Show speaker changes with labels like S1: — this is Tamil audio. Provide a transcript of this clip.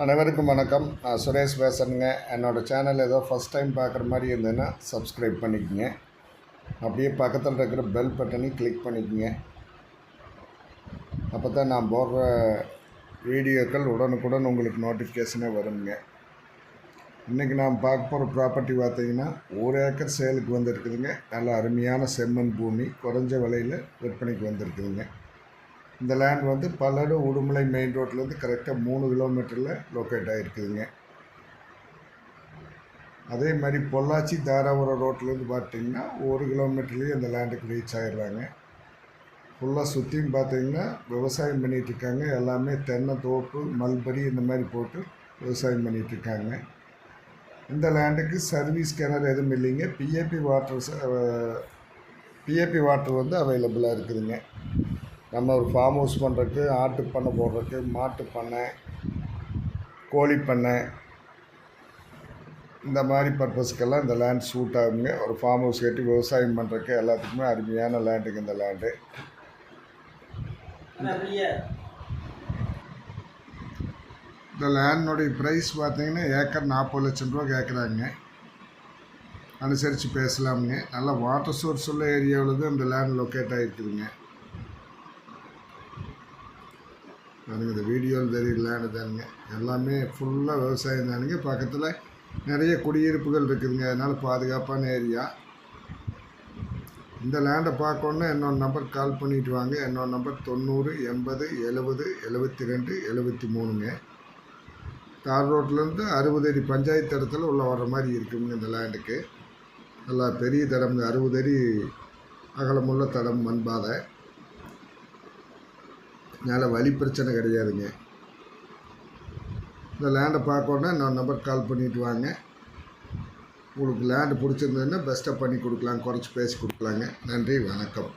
S1: அனைவருக்கும் வணக்கம். நான் சுரேஷ் பேசுகிறேங்க. என்னோடய சேனல் ஏதோ ஃபஸ்ட் டைம் பார்க்குற மாதிரி இருந்ததுன்னா சப்ஸ்கிரைப் பண்ணிக்கோங்க. அப்படியே பக்கத்தில் இருக்கிற பெல் பட்டனையும் கிளிக் பண்ணிக்கோங்க. அப்போ தான் நான் போடுற வீடியோக்கள் உடனுக்குடன் உங்களுக்கு நோட்டிஃபிகேஷனே வருங்க. இன்றைக்கி நான் பார்க்க போகிற ப்ராப்பர்ட்டி பார்த்திங்கன்னா 1 ஏக்கர் சேலுக்கு வந்திருக்குதுங்க. நல்ல அருமையான செம்மண் பூமி, குறைஞ்ச விலையில் விற்பனைக்கு வந்திருக்குதுங்க. இந்த லேண்ட் வந்து பல்லடு உடுமலை மெயின் ரோட்லேருந்து கரெக்டாக 3 கிலோமீட்டரில் லொக்கேட் ஆகிருக்குதுங்க. அதே மாதிரி பொள்ளாச்சி தாராபுரம் ரோட்லேருந்து பார்த்திங்கன்னா 1 கிலோமீட்டர்லேயே இந்த லேண்டுக்கு ரீச் ஆகிடுறாங்க. ஃபுல்லாக சுற்றியும் பார்த்திங்கன்னா விவசாயம் பண்ணிகிட்ருக்காங்க. எல்லாமே தென்னை தோப்பு, மல்பரி இந்த மாதிரி போட்டு விவசாயம் பண்ணிகிட்ருக்காங்க. இந்த லேண்டுக்கு சர்வீஸ் கிணறு எதுவும் இல்லைங்க. பிஏபி வாட்டர் வந்து அவைலபிளாக இருக்குதுங்க. நம்ம ஒரு ஃபார்ம் ஹவுஸ் பண்ணுறதுக்கு, ஆட்டு பண்ணை போடுறதுக்கு, மாட்டு பண்ணை, கோழி பண்ணை, இந்த மாதிரி பர்பஸ்க்கெல்லாம் இந்த லேண்ட் சூட் ஆகுங்க. ஒரு ஃபார்ம் ஹவுஸ் கட்டி விவசாயம் பண்ணுறதுக்கு எல்லாத்துக்குமே அருமையான லேண்டுங்க இந்த லேண்டு. இந்த லேண்டுடைய ப்ரைஸ் பார்த்திங்கன்னா ஏக்கர் 40 லட்சம் ரூபா கேட்குறாங்க. அனுசரித்து பேசலாமுங்க. நல்லா வாட்டர் சோர்ஸ் உள்ள ஏரியாவில் தான் இந்த லேண்ட் லொக்கேட் ஆகிருக்குதுங்க. எனக்கு இந்த வீடியோவில் தெரியலான்னு தானுங்க. எல்லாமே ஃபுல்லாக விவசாயம் தானுங்க. பக்கத்தில் நிறைய குடியிருப்புகள் இருக்குதுங்க. அதனால் பாதுகாப்பான ஏரியா. இந்த லேண்டை பார்க்கணுன்னா என்னோட நம்பர் கால் பண்ணிவிட்டு வாங்க. என்னோட நம்பர் 90 80 70 72 73ங்க. தார் ரோட்லேருந்து 60 அடி பஞ்சாயத்து இடத்துல உள்ள வர்ற மாதிரி இருக்குங்க. இந்த லேண்டுக்கு நல்லா பெரிய தடம், 60 அடி அகலமுள்ள தடம், மண்பாதை. அதனால் வழி பிரச்சனை கிடையாதுங்க. இந்த லேண்டை பார்க்கணுன்னா நான் நம்பர் கால் பண்ணிவிட்டு வாங்க. உங்களுக்கு லேண்டு பிடிச்சிருந்ததுன்னா பெஸ்ட்டாக பண்ணி கொடுக்கலாம், குறைச்சி பேசி கொடுக்கலாங்க. நன்றி, வணக்கம்.